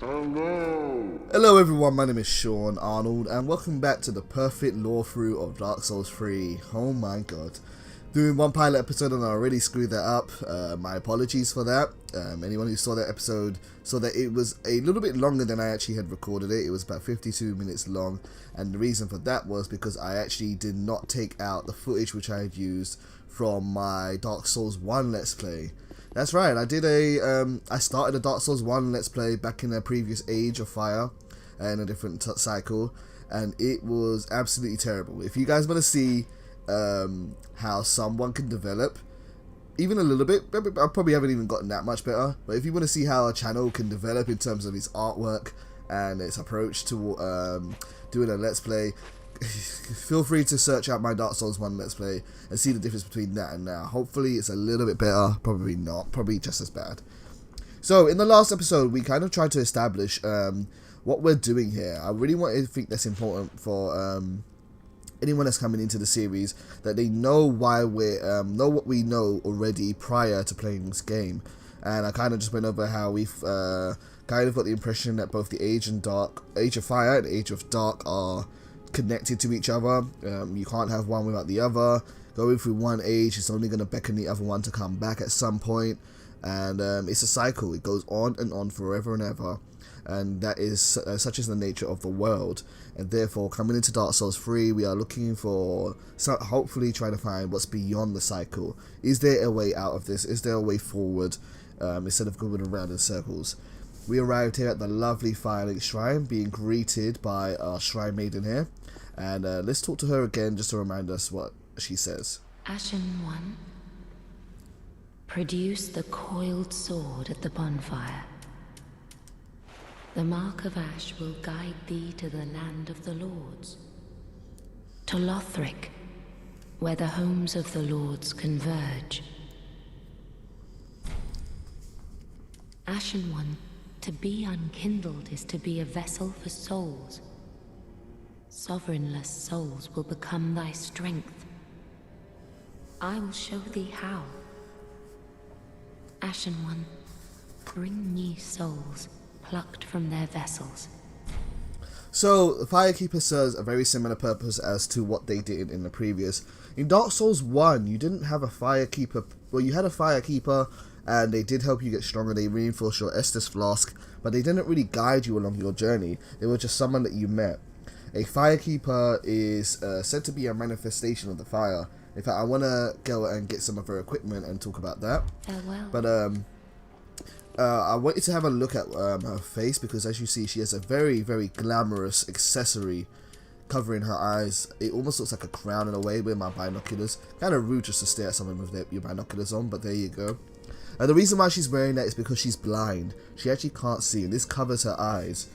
Hello everyone, my name is Sean Arnold and welcome back to the perfect lore through of Dark Souls 3. Oh my god. Doing one pilot episode and I already screwed that up. My apologies for that. Anyone who saw that episode saw that it was a little bit longer than I actually had recorded it. It was about 52 minutes long, and the reason for that was because I actually did not take out the footage which I had used from my Dark Souls 1 Let's Play. That's right, I started a Dark Souls 1 Let's Play back in a previous Age of Fire in a different cycle, and it was absolutely terrible. If you guys want to see how someone can develop, even a little bit, I probably haven't even gotten that much better, but if you want to see how a channel can develop in terms of its artwork and its approach to doing a Let's Play, feel free to search out my Dark Souls 1 Let's Play and see the difference between that and now. Hopefully it's a little bit better, probably not, probably just as bad. So in the last episode we kind of tried to establish what we're doing here. I really think that's important for anyone that's coming into the series, that they know why we know what we know already prior to playing this game. And I kind of just went over how we've kind of got the impression that both the Age of Fire and Age of Dark are connected to each other. You can't have one without the other. Going through one age is only going to beckon the other one to come back at some point, and it's a cycle. It goes on and on forever and ever, and that is such is the nature of the world. And therefore, coming into Dark Souls 3, we are looking for, hopefully trying to find what's beyond the cycle. Is there a way out of this? Is there a way forward, instead of going around in circles? We arrived here at the lovely Firelink shrine, being greeted by our shrine maiden here. And let's talk to her again just to remind us what she says. Ashen One, produce the coiled sword at the bonfire. The mark of ash will guide thee to the land of the lords. To Lothric, where the homes of the lords converge. Ashen One, to be unkindled is to be a vessel for souls. Sovereignless souls will become thy strength. I will show thee how. Ashen One, bring me souls plucked from their vessels. So, the Firekeeper serves a very similar purpose as to what they did in the previous. In Dark Souls 1, you didn't have a Firekeeper. Well, you had a Firekeeper, and they did help you get stronger. They reinforced your Estus Flask, but they didn't really guide you along your journey. They were just someone that you met. A Firekeeper is said to be a manifestation of the fire. In fact, I want to go and get some of her equipment and talk about that. Farewell. But I wanted to have a look at her face, because as you see, she has a very, very glamorous accessory covering her eyes. It almost looks like a crown in a way with my binoculars. Kind of rude just to stare at someone with your binoculars on, but there you go. And the reason why she's wearing that is because she's blind. She actually can't see, and this covers her eyes.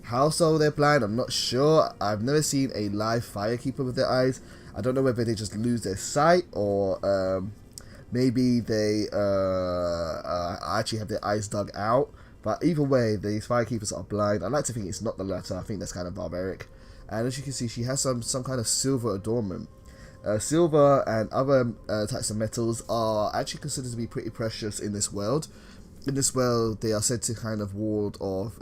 How so they're blind, I'm not sure. I've never seen a live Firekeeper with their eyes. I don't know whether they just lose their sight, or maybe they actually have their eyes dug out. But either way, these Firekeepers are blind. I like to think it's not the latter. I think that's kind of barbaric. And as you can see, she has some kind of silver adornment. Silver and other types of metals are actually considered to be pretty precious in this world. In this world, they are said to kind of ward off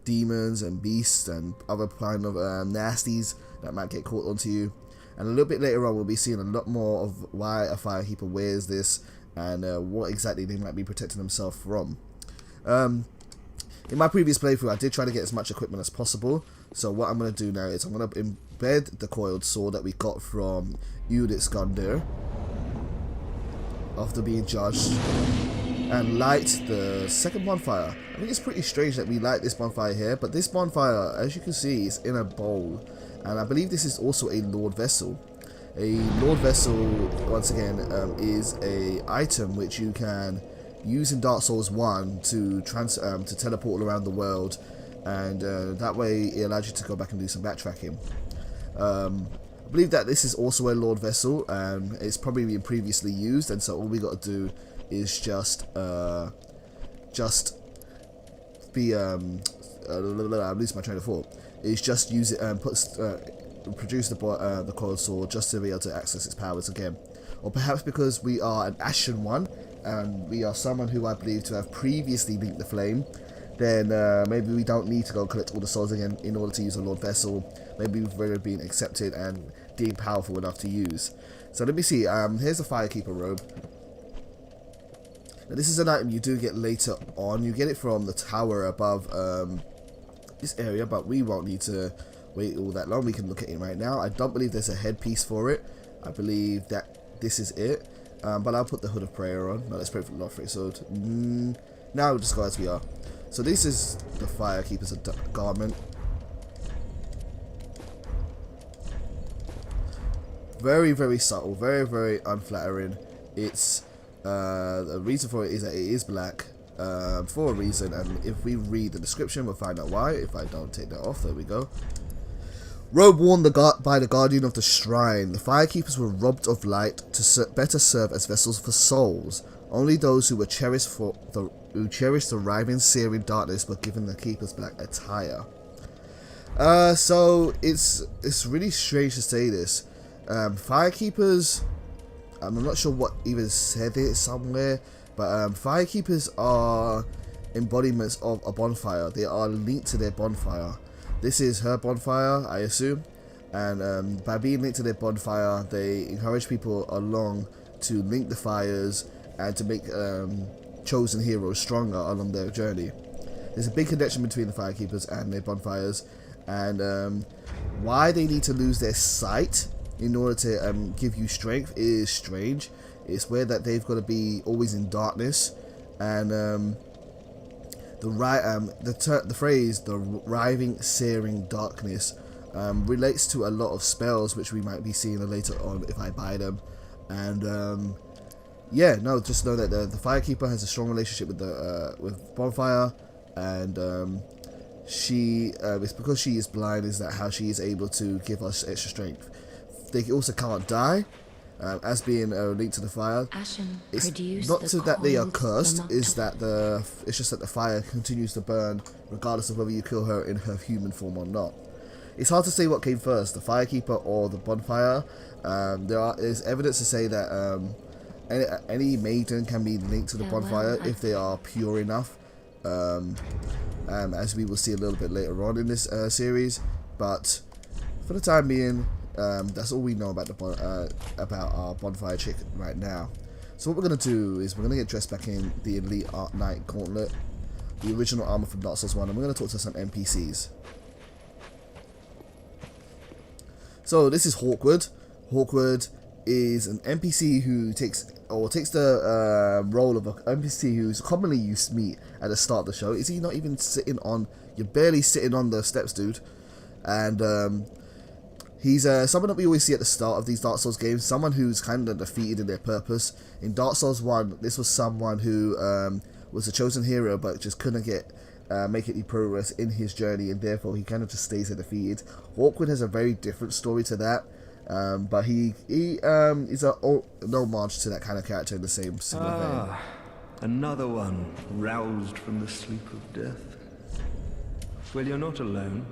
demons and beasts and other kind of nasties that might get caught onto you. And a little bit later on, we'll be seeing a lot more of why a Firekeeper wears this and what exactly they might be protecting themselves from. In my previous playthrough, I did try to get as much equipment as possible. So what I'm going to do now is I'm going to embed the coiled sword that we got from Udit's Gondir after being judged, and light the second bonfire. I think it's pretty strange that we light this bonfire here, but this bonfire, as you can see, is in a bowl, and I believe this is also a Lord Vessel. A Lord Vessel, once again, is a item which you can use in Dark Souls 1 to teleport around the world, and that way it allows you to go back and do some backtracking. I believe that this is also a Lord Vessel, and it's probably been previously used, and so all we got to do is just be I lose my train of thought. Is just use it and produce the coiled sword just to be able to access its powers again. Or perhaps because we are an Ashen One and we are someone who I believe to have previously linked the flame, then maybe we don't need to go collect all the souls again in order to use a Lord Vessel. Maybe we've already been accepted and deemed powerful enough to use. So let me see, here's the Firekeeper robe. Now this is an item you do get later on. You get it from the tower above this area, but we won't need to wait all that long. We can look at it right now. I don't believe there's a headpiece for it. I believe that this is it. But I'll put the Hood of Prayer on. Now let's pray for the Lothric Sword. Now we'll just go as we are. So this is the Firekeeper's garment. Very, very subtle. Very, very unflattering. It's the reason for it is that it is black for a reason, and if we read the description we'll find out why. If I don't take that off, there we go. Robe worn by the guardian of the shrine, the Firekeepers were robbed of light to better serve as vessels for souls. Only those who cherished the riving, searing darkness were given the Keeper's black attire. So it's really strange to say this. Firekeepers, I'm not sure what even said it somewhere, but Firekeepers are embodiments of a bonfire. They are linked to their bonfire. This is her bonfire, I assume, and by being linked to their bonfire, they encourage people along to link the fires and to make chosen heroes stronger along their journey. There's a big connection between the Firekeepers and their bonfires, and why they need to lose their sight in order to give you strength is strange. It's weird that they've got to be always in darkness, and the phrase "the riving, searing darkness" relates to a lot of spells which we might be seeing later on if I buy them. And yeah, no, just know that the Firekeeper has a strong relationship with bonfire, and it's because she is blind is that how she is able to give us extra strength. They also can't die, as being linked to the fire. It's not so that they are cursed, it's just that the fire continues to burn regardless of whether you kill her in her human form or not. It's hard to say what came first, the Firekeeper or the bonfire. There's evidence to say that any maiden can be linked to the bonfire if they are pure enough, as we will see a little bit later on in this series. But for the time being, that's all we know about our bonfire chick right now. So what we're going to do is we're going to get dressed back in the Elite Knight Gauntlet, the original armor from Dark Souls 1, and we're going to talk to some NPCs. So this is Hawkwood. Hawkwood is an NPC who takes the role of an NPC who's commonly used to meet at the start of the show. Is he not even sitting on? You're barely sitting on the steps, dude. And he's someone that we always see at the start of these Dark Souls games, someone who's kind of defeated in their purpose. In Dark Souls 1, this was someone who was a chosen hero but just couldn't make any progress in his journey, and therefore he kind of just stays there defeated. Hawkwood has a very different story to that, but he is an homage to that kind of character in the same similar vein. Another one roused from the sleep of death. Well, you're not alone.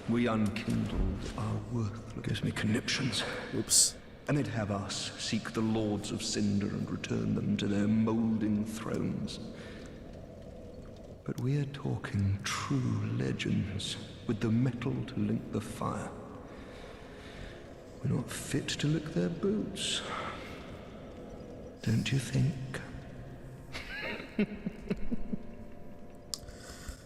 We unkindled our worth. Gives me conniptions. Oops. And they'd have us seek the Lords of Cinder and return them to their moulding thrones. But we are talking true legends, with the metal to link the fire. We're not fit to lick their boots. Don't you think?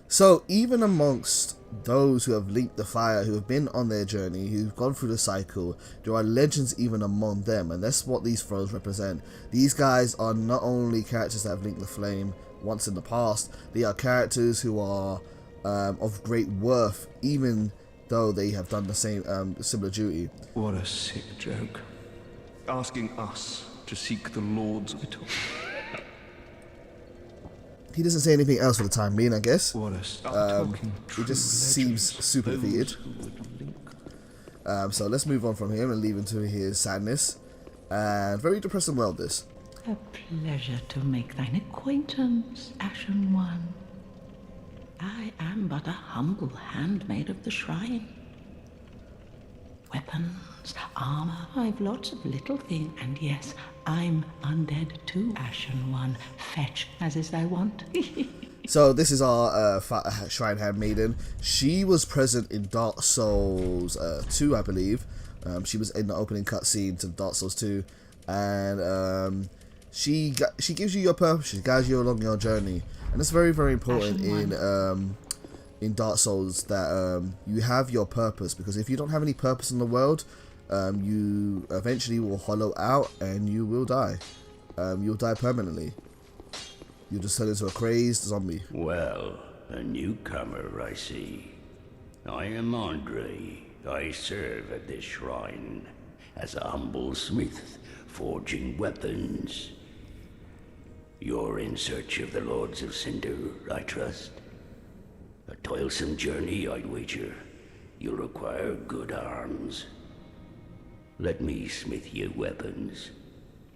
So even amongst those who have linked the fire, who have been on their journey, who've gone through the cycle, there are legends even among them, and that's what these thrones represent. These guys are not only characters that have linked the flame once in the past, they are characters who are of great worth, even though they have done the same similar duty. What a sick joke. Asking us to seek the Lords of it all. He doesn't say anything else for the time being, I guess. What he just seems super defeated. So let's move on from him and leave him to his sadness. And very depressing world, this. A pleasure to make thine acquaintance, Ashen One. I am but a humble handmaid of the shrine. Weapons, armor, I've lots of little things, and yes, I'm undead too, Ashen One. Fetch as is thy wont. So this is our Shrine Handmaiden. She was present in Dark Souls 2, I believe. She was in the opening cutscene to Dark Souls 2, and she gives you your purpose. She guides you along your journey, and it's very, very important in Dark Souls that you have your purpose, because if you don't have any purpose in the world, you eventually will hollow out and you will die. You'll die permanently. You'll just turn into a crazed zombie. Well, a newcomer, I see. I am Andre. I serve at this shrine as a humble smith, forging weapons. You're in search of the Lords of Cinder, I trust? A toilsome journey, I'd wager. You'll require good arms. Let me smith you weapons.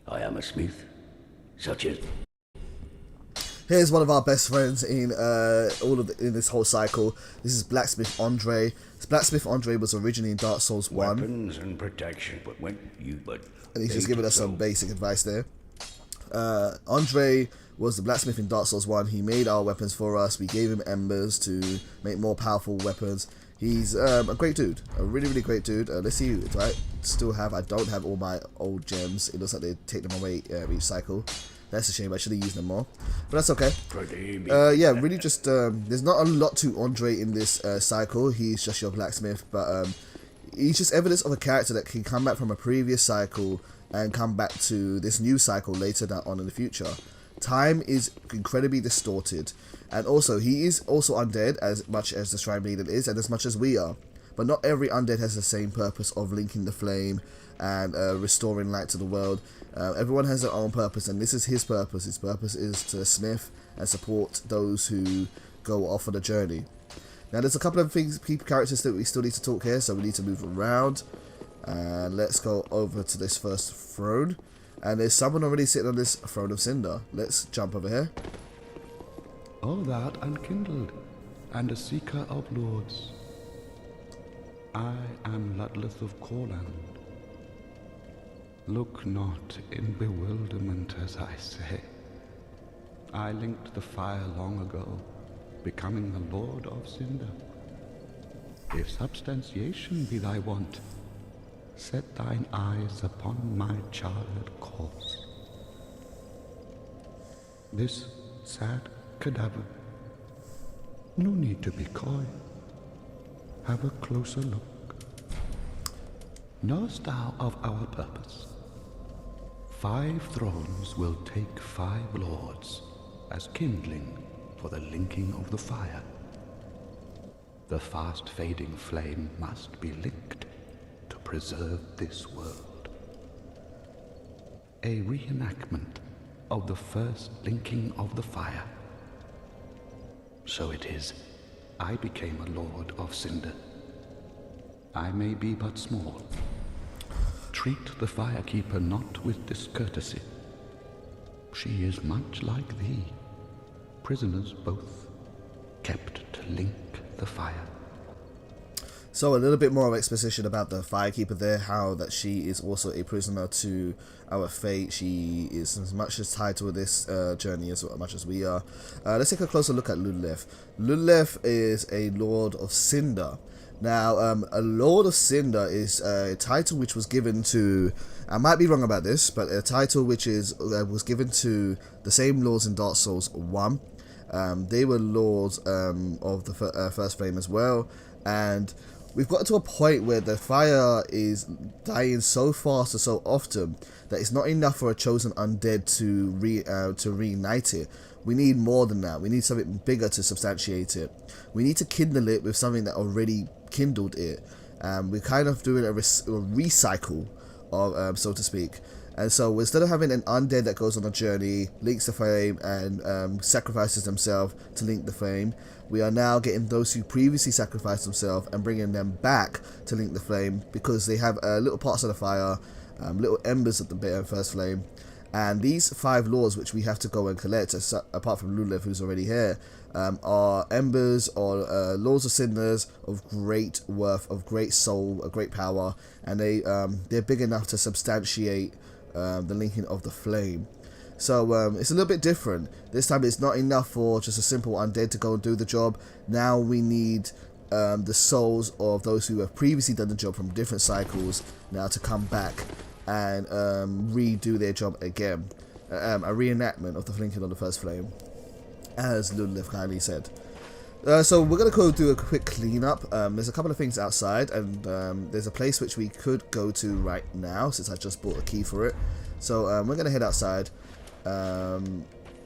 I am a smith, such as... Here's one of our best friends in in this whole cycle. This is Blacksmith Andre. Blacksmith Andre was originally in Dark Souls 1. Weapons and protection, but when you and he's just giving us some basic advice there. Andre was the blacksmith in Dark Souls 1. He made our weapons for us. We gave him embers to make more powerful weapons. He's a great dude, a really, really great dude. Let's see, do I still have? I don't have all my old gems. It looks like they take them away each cycle. That's a shame. I should have used them more, but that's okay. Yeah, really just there's not a lot to Andre in this cycle. He's just your blacksmith, but he's just evidence of a character that can come back from a previous cycle and come back to this new cycle later on in the future. Time is incredibly distorted, and also he is also undead as much as the Shrine Maiden is, and as much as we are. But not every undead has the same purpose of linking the flame and restoring light to the world. Everyone has their own purpose, and this is his purpose. His purpose is to smith and support those who go off on a journey. Now there's a couple of characters that we still need to talk here, so we need to move around. And let's go over to this first throne. And there's someone already sitting on this throne of cinder. Let's jump over here. O that unkindled, and a seeker of lords. I am Ludleth of Corland. Look not in bewilderment as I say. I linked the fire long ago, becoming the Lord of Cinder. If substantiation be thy want, set thine eyes upon my charred corpse. This sad cadaver, no need to be coy. Have a closer look. Knowest thou of our purpose? 5 thrones will take 5 lords as kindling for the linking of the fire. The fast fading flame must be linked to preserve this world. A reenactment of the first linking of the fire. So it is, I became a Lord of Cinder. I may be but small. Treat the firekeeper not with discourtesy. She is much like thee, prisoners both, kept to link the fire. So a little bit more of exposition about the firekeeper there, how that she is also a prisoner to our fate. She is as much as tied to this journey as much as we are. Let's take a closer look at Ludleth. Ludleth is a Lord of Cinder. Now, a Lord of Cinder is a title which was given to, I might be wrong about this, but a title which is was given to the same lords in Dark Souls 1. They were lords of the First Flame as well, and we've got to a point where the fire is dying so fast and so often that it's not enough for a chosen undead to reignite it. We need more than that. We need something bigger to substantiate it. We need to kindle it with something that already kindled it. We're kind of doing a recycle, of, so to speak. And so instead of having an undead that goes on a journey, links the flame, and sacrifices themselves to link the flame, we are now getting those who previously sacrificed themselves and bringing them back to link the flame, because they have little parts of the fire, little embers at the first flame. And these 5 lords which we have to go and collect, apart from Ludleth who's already here, are embers or lords of cinders of great worth, of great soul, of great power, and they're big enough to substantiate the linking of the flame. So it's a little bit different. This time it's not enough for just a simple undead to go and do the job. Now we need the souls of those who have previously done the job from different cycles now to come back and redo their job again. A reenactment of the Flinking on the First Flame, as Ludleth kindly said. So we're going to go do a quick cleanup. There's a couple of things outside, and there's a place which we could go to right now since I just bought a key for it. So we're going to head outside.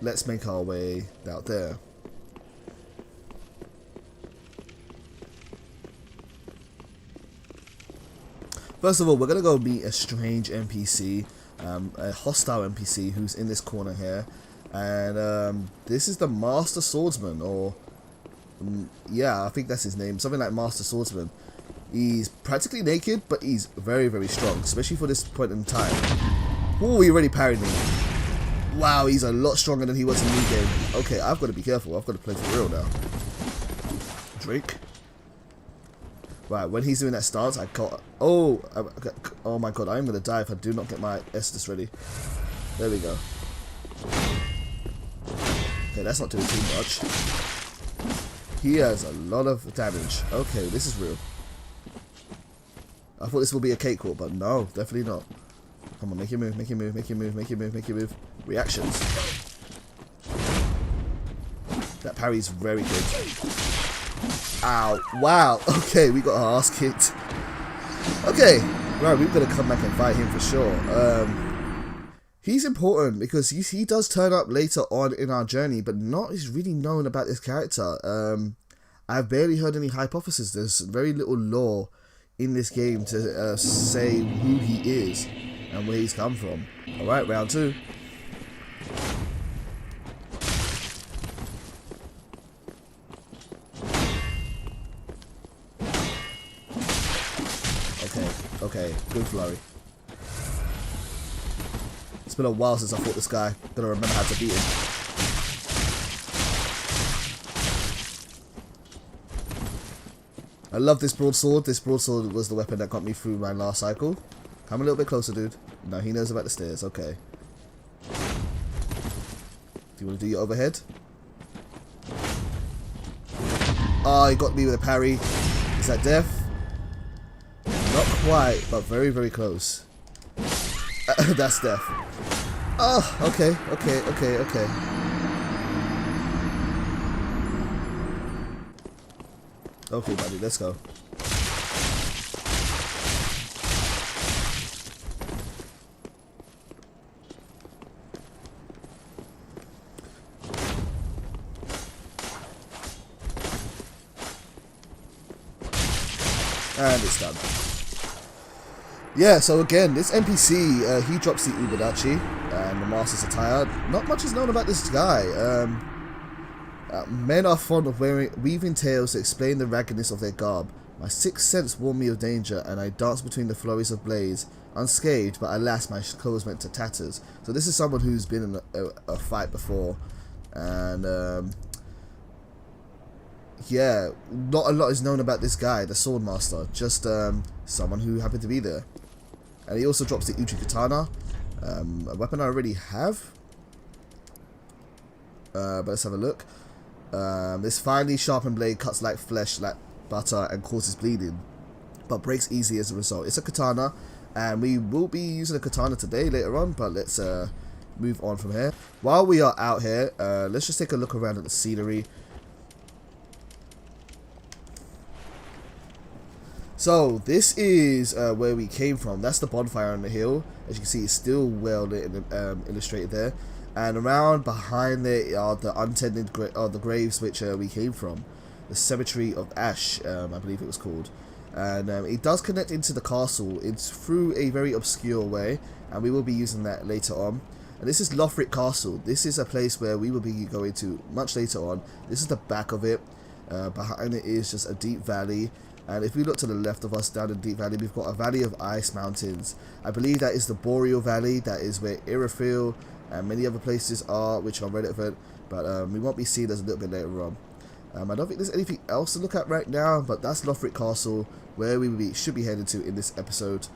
Let's make our way out there. First of all, we're going to go meet a strange NPC, a hostile NPC who's in this corner here. And this is the Master Swordsman, or yeah, I think that's his name, something like Master Swordsman. He's practically naked, but he's very, very strong, especially for this point in time. Oh, he already parried me. Wow, he's a lot stronger than he was in the game. Okay, I've got to be careful. I've got to play for real now. Drink. Right, when he's doing that stance, I got... Oh, oh my god, I'm going to die if I do not get my Estus ready. There we go. Okay, that's not doing too much. He has a lot of damage. Okay, this is real. I thought this would be a cakewalk, but no, definitely not. Come on, make your move, make your move, make your move, make your move, make your move. Reactions. That parry's very good. Ow. Wow. Okay, we got our ass kicked. Okay. Right, we've got to come back and fight him for sure. He's important because he does turn up later on in our journey, but not is really known about this character. I've barely heard any hypotheses. There's very little lore in this game to say who he is and where he's come from. Alright, round 2. Okay, good flurry. It's been a while since I fought this guy. Gotta remember how to beat him. I love this broadsword. This broadsword was the weapon that got me through my last cycle. Come a little bit closer, dude. No, he knows about the stairs. Okay. Do you want to do your overhead? Oh, he got me with a parry. Is that death? Not quite, but very, very close. That's death. Oh, okay. Okay, buddy, let's go. And it's done. Yeah, so again, this NPC, he drops the Ubadachi and the Master's attire. Not much is known about this guy. Men are fond of weaving tales to explain the raggedness of their garb. My sixth sense warned me of danger, and I danced between the flurries of blades, unscathed, but alas, my clothes went to tatters. So this is someone who's been in a fight before, and yeah, not a lot is known about this guy, the Swordmaster. Just someone who happened to be there. And he also drops the Uchi Katana, a weapon I already have. But let's have a look. This finely sharpened blade cuts like flesh, like butter, and causes bleeding, but breaks easily as a result. It's a katana, and we will be using a katana today later on, but let's move on from here. While we are out here, let's just take a look around at the scenery. So this is where we came from. That's the bonfire on the hill. As you can see, it's still well lit and illustrated there. And around behind there are the untended the graves which we came from. The Cemetery of Ash, I believe it was called. And it does connect into the castle. It's through a very obscure way, and we will be using that later on. And this is Lothric Castle. This is a place where we will be going to much later on. This is the back of it. Behind it is just a deep valley. And if we look to the left of us down in Deep Valley, we've got a valley of ice mountains. I believe that is the Boreal Valley. That is where Irithyll and many other places are, which are relevant. But we won't be seeing those a little bit later on. I don't think there's anything else to look at right now, but that's Lothric Castle, where we should be heading to in this episode.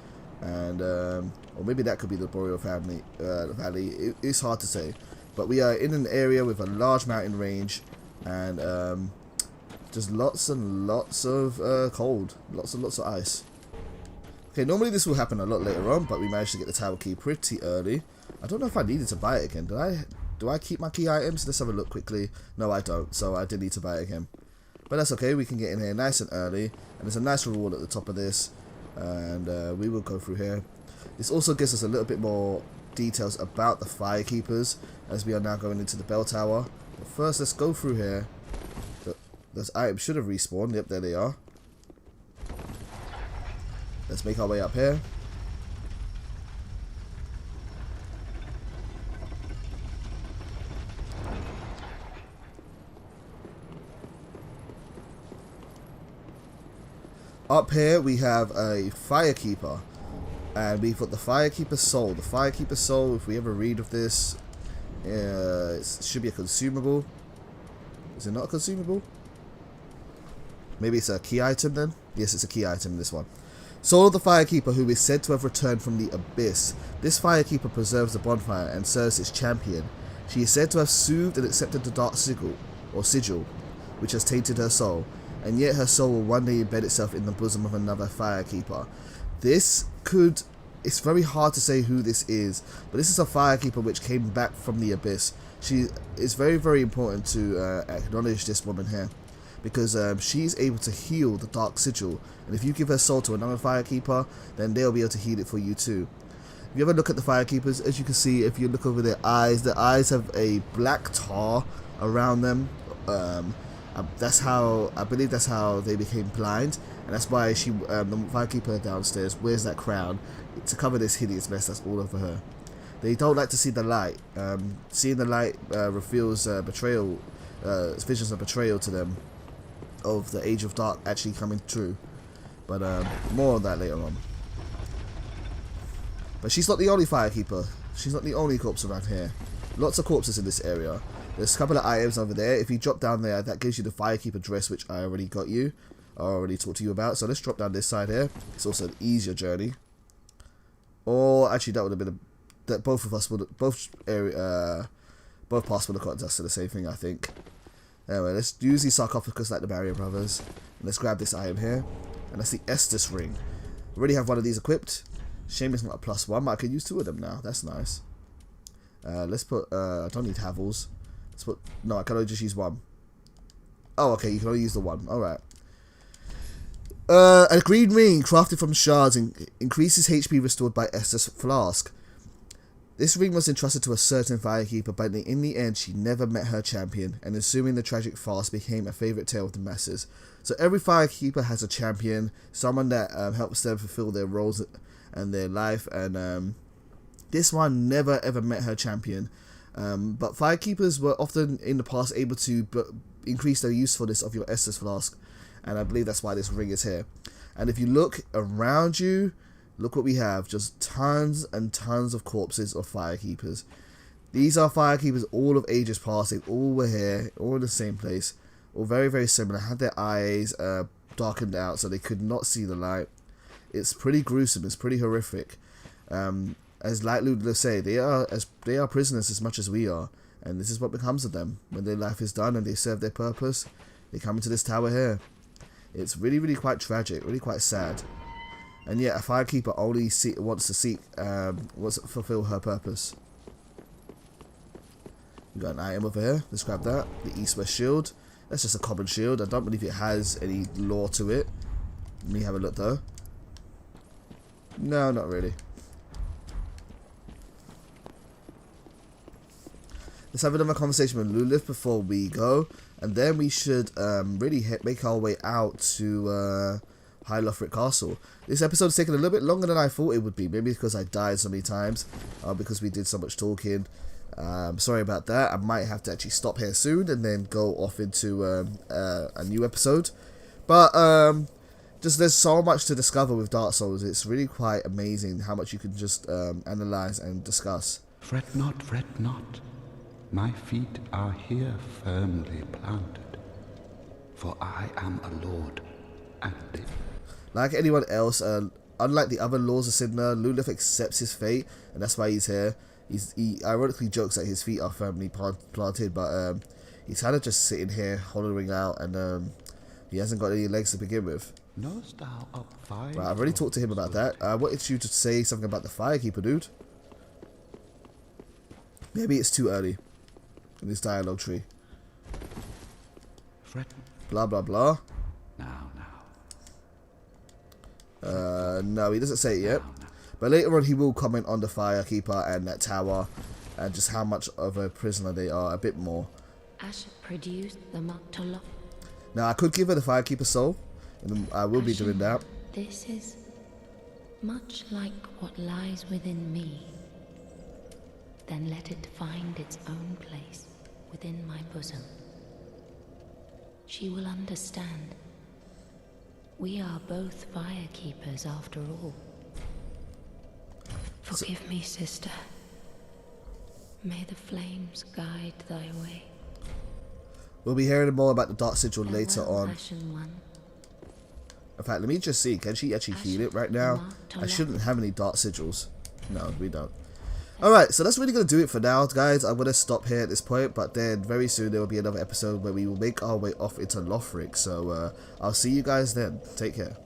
and or maybe that could be the Boreal Valley. It's hard to say, but we are in an area with a large mountain range, and just lots and lots of cold, lots and lots of ice. Okay, normally this will happen a lot later on, but we managed to get the tower key pretty early. I don't know if I needed to buy it again. Do I keep my key items? Let's have a look quickly. No, I don't, so I did need to buy it again. But that's okay, we can get in here nice and early, and there's a nice reward at the top of this, and we will go through here. This also gives us a little bit more details about the Firekeepers, as we are now going into the bell tower. But first, let's go through here. Those items should have respawned. Yep, there they are. Let's make our way up here. Up here we have a Firekeeper, and we've got the Firekeeper Soul. The Firekeeper Soul, if we ever read of this, it should be a consumable. Is it not a consumable? Maybe it's a key item then? Yes, it's a key item, this one. Soul of the Firekeeper, who is said to have returned from the Abyss. This Firekeeper preserves the bonfire and serves its champion. She is said to have soothed and accepted the dark sigil, which has tainted her soul, and yet her soul will one day embed itself in the bosom of another Firekeeper. It's very hard to say who this is, but this is a Firekeeper which came back from the Abyss. It's very, very important to acknowledge this woman here, because she's able to heal the dark sigil, and if you give her soul to another Firekeeper, then they'll be able to heal it for you too. If you ever look at the Firekeepers, as you can see, if you look over their eyes have a black tar around them. I believe that's how they became blind, and that's why the Firekeeper downstairs wears that crown to cover this hideous mess that's all over her. They don't like to see the light. Seeing the light reveals betrayal, visions of betrayal to them, of the Age of Dark actually coming true. But more on that later on. But she's not the only Firekeeper. She's not the only corpse around here. Lots of corpses in this area. There's a couple of items over there. If you drop down there, that gives you the Firekeeper dress, which I already got you. I already talked to you about. So let's drop down this side here. It's also an easier journey. Or actually, that would have been both paths would have gotten us to the same thing, I think. Anyway, let's use these sarcophagus like the Barrier Brothers. And let's grab this item here. And that's the Estus ring. I already have one of these equipped. Shame it's not a +1, but I can use 2 of them now. That's nice. Let's put, I don't need Havels. Let's put, no, I can only just use 1. Oh, okay, you can only use the 1. Alright. A green ring crafted from shards increases HP restored by Estus Flask. This ring was entrusted to a certain Firekeeper, but in the end she never met her champion, and assuming the tragic fast became a favourite tale of the masses. So every Firekeeper has a champion, someone that helps them fulfill their roles and their life, and this one never ever met her champion. But Firekeepers were often in the past able to increase the usefulness of your Estus Flask, and I believe that's why this ring is here. And if you look around you, look what we have, just tons and tons of corpses of Firekeepers. These are Firekeepers all of ages past. They all were here, all in the same place, all very, very similar. Had their eyes darkened out so they could not see the light. It's pretty gruesome, it's pretty horrific. As Light Ludler say, they are prisoners as much as we are, and this is what becomes of them. When their life is done and they serve their purpose, they come into this tower here. It's really, really quite tragic, really quite sad. And yet, a Firekeeper only wants to fulfill her purpose. We got an item over here. Let's grab that. The East-West Shield. That's just a common shield. I don't believe it has any lore to it. Let me have a look though. No, not really. Let's have another conversation with Lulith before we go, and then we should really make our way out to High Lothric Castle. This episode's taken a little bit longer than I thought it would be, maybe because I died so many times, because we did so much talking. Sorry about that. I might have to actually stop here soon and then go off into a new episode. But just there's so much to discover with Dark Souls. It's really quite amazing how much you can just analyze and discuss. Fret not, fret not. My feet are here firmly planted, for I am a lord and live. Like anyone else, unlike the other Lords of Cinder, Lulith accepts his fate, and that's why he's here. He ironically jokes that his feet are firmly planted, but he's kind of just sitting here, hollowing out, and he hasn't got any legs to begin with. Knowest thou of five? Right, I've already talked to him about that. I wanted you to say something about the Firekeeper, dude. Maybe it's too early in this dialogue tree. Fret Blah, blah, blah. now. No, he doesn't say it yet. But later on, he will comment on the Firekeeper and that tower, and just how much of a prisoner they are, a bit more. Ash produced the mark to lock. Now, I could give her the Firekeeper soul, and I will be doing that. This is much like what lies within me. Then let it find its own place within my bosom. She will understand. We are both Firekeepers after all. Forgive me, sister. May the flames guide thy way. We'll be hearing more about the Dark Sigil later on. Ashen one. In fact, let me just see. Can she actually heal it right now? I shouldn't have any Dark Sigils. No, we don't. Alright, so that's really going to do it for now, guys. I'm going to stop here at this point, but then very soon there will be another episode where we will make our way off into Lothric. So I'll see you guys then. Take care.